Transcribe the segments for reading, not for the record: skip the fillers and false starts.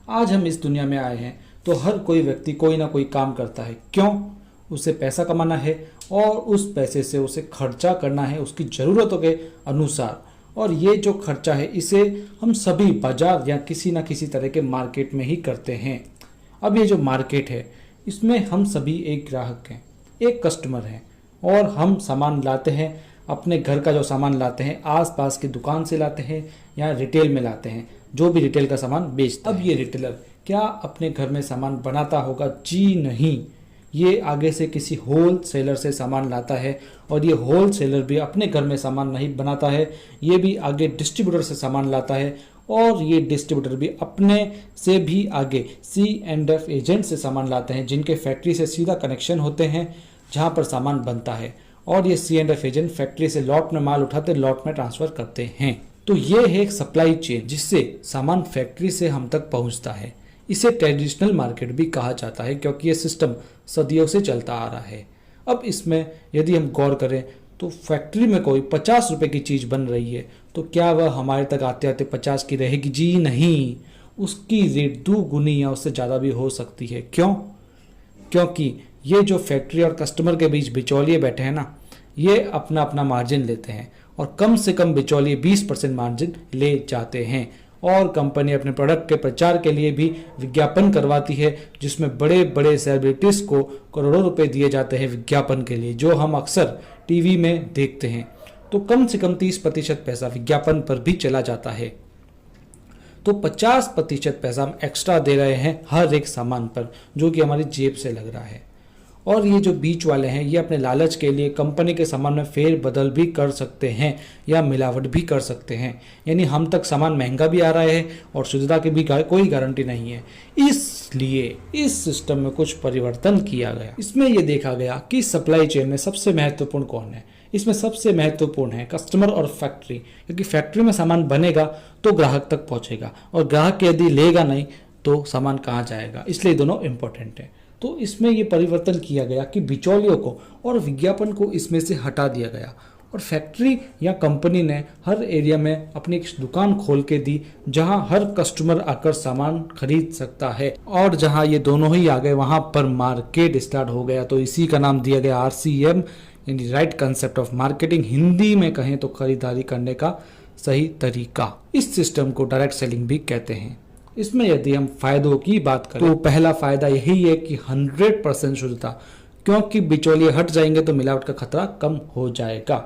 आज हम इस दुनिया में आए हैं तो हर कोई व्यक्ति कोई ना कोई काम करता है। क्यों? उसे पैसा कमाना है और उस पैसे से उसे खर्चा करना है उसकी ज़रूरतों के अनुसार। और ये जो खर्चा है इसे हम सभी बाजार या किसी ना किसी तरह के मार्केट में ही करते हैं। अब ये जो मार्केट है इसमें हम सभी एक ग्राहक हैं, एक कस्टमर हैं और हम सामान लाते हैं। अपने घर का जो सामान लाते हैं आसपास की दुकान से लाते हैं या रिटेल में लाते हैं, जो भी रिटेल का सामान बेचता है। अब ये रिटेलर क्या अपने घर में सामान बनाता होगा? जी नहीं, ये आगे से किसी होल सेलर से सामान लाता है और ये होल सेलर भी अपने घर में सामान नहीं बनाता है, ये भी आगे डिस्ट्रीब्यूटर से सामान लाता है और ये डिस्ट्रीब्यूटर भी अपने से भी आगे C&F एजेंट से सामान लाते हैं, जिनके फैक्ट्री से सीधा कनेक्शन होते हैं जहाँ पर सामान बनता है। और ये C&F एजेंट फैक्ट्री से लॉट में माल उठाते लॉट में ट्रांसफ़र करते हैं। तो ये है एक सप्लाई चेन जिससे सामान फैक्ट्री से हम तक पहुँचता है। इसे ट्रेडिशनल मार्केट भी कहा जाता है क्योंकि ये सिस्टम सदियों से चलता आ रहा है। अब इसमें यदि हम गौर करें तो फैक्ट्री में कोई 50 रुपए की चीज़ बन रही है तो क्या वह हमारे तक आते आते 50 की रहेगी? जी नहीं, उसकी रेट 2 गुनी या उससे ज़्यादा भी हो सकती है। क्यों? क्योंकि ये जो फैक्ट्री और कस्टमर के बीच बिचौलिए बैठे हैं ना, ये अपना अपना मार्जिन लेते हैं और कम से कम बिचौलिए 20% मार्जिन ले जाते हैं। और कंपनी अपने प्रोडक्ट के प्रचार के लिए भी विज्ञापन करवाती है जिसमें बड़े बड़े सेलिब्रिटीज़ को करोड़ों रुपए दिए जाते हैं विज्ञापन के लिए, जो हम अक्सर टीवी में देखते हैं। तो कम से कम 30% पैसा विज्ञापन पर भी चला जाता है। तो 50% पैसा हम एक्स्ट्रा दे रहे हैं हर एक सामान पर, जो कि हमारी जेब से लग रहा है। और ये जो बीच वाले हैं ये अपने लालच के लिए कंपनी के सामान में फेर बदल भी कर सकते हैं या मिलावट भी कर सकते हैं, यानी हम तक सामान महंगा भी आ रहा है और शुद्धता की भी कोई गारंटी नहीं है। इसलिए इस सिस्टम में कुछ परिवर्तन किया गया। इसमें यह देखा गया कि सप्लाई चेन में सबसे महत्वपूर्ण कौन है। इसमें सबसे महत्वपूर्ण है कस्टमर और फैक्ट्री, क्योंकि फैक्ट्री में सामान बनेगा तो ग्राहक तक पहुंचेगा और ग्राहक यदि लेगा नहीं तो सामान कहाँ जाएगा, इसलिए दोनों इंपॉर्टेंट है। तो इसमें ये परिवर्तन किया गया कि बिचौलियों को और विज्ञापन को इसमें से हटा दिया गया और फैक्ट्री या कंपनी ने हर एरिया में अपनी एक दुकान खोल के दी जहां हर कस्टमर आकर सामान खरीद सकता है। और जहां ये दोनों ही आ गए वहां पर मार्केट स्टार्ट हो गया। तो इसी का नाम दिया गया RCM, यानी right concept of marketing. Hindi में कहें तो खरीदारी करने का सही तरीका। इस सिस्टम को डायरेक्ट सेलिंग भी कहते हैं। इसमें यदि हम फायदों की बात करें तो पहला फायदा यही है कि 100% शुद्धता, क्योंकि बिचौलिए हट जाएंगे तो मिलावट का खतरा कम हो जाएगा।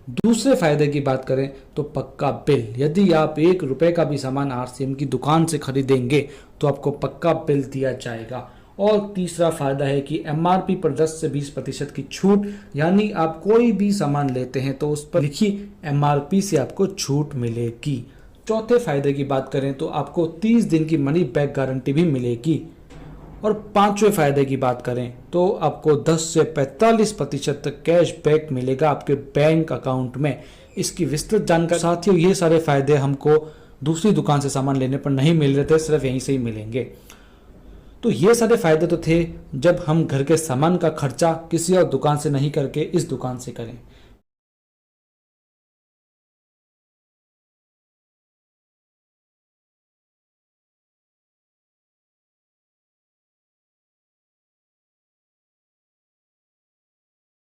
दूसरे फायदे की बात करें तो पक्का बिल। यदि आप 1 रुपए का भी सामान RCM की दुकान से खरीदेंगे तो आपको पक्का बिल दिया जाएगा। और तीसरा फायदा है कि MRP पर 10 से 20% की छूट, यानी आप कोई भी सामान लेते हैं तो उस पर लिखी MRP से आपको छूट मिलेगी। चौथे फायदे की बात करें तो आपको 30 दिन की मनी बैक गारंटी भी मिलेगी। और पांचवें फायदे की बात करें तो आपको 10 से 45% तक कैश बैक मिलेगा आपके बैंक अकाउंट में। इसकी विस्तृत जानकारी, साथियों ये सारे फायदे हमको दूसरी दुकान से सामान लेने पर नहीं मिल रहे थे, सिर्फ यहीं से ही मिलेंगे। तो ये सारे फायदे तो थे जब हम घर के सामान का खर्चा किसी और दुकान से नहीं करके इस दुकान से करें।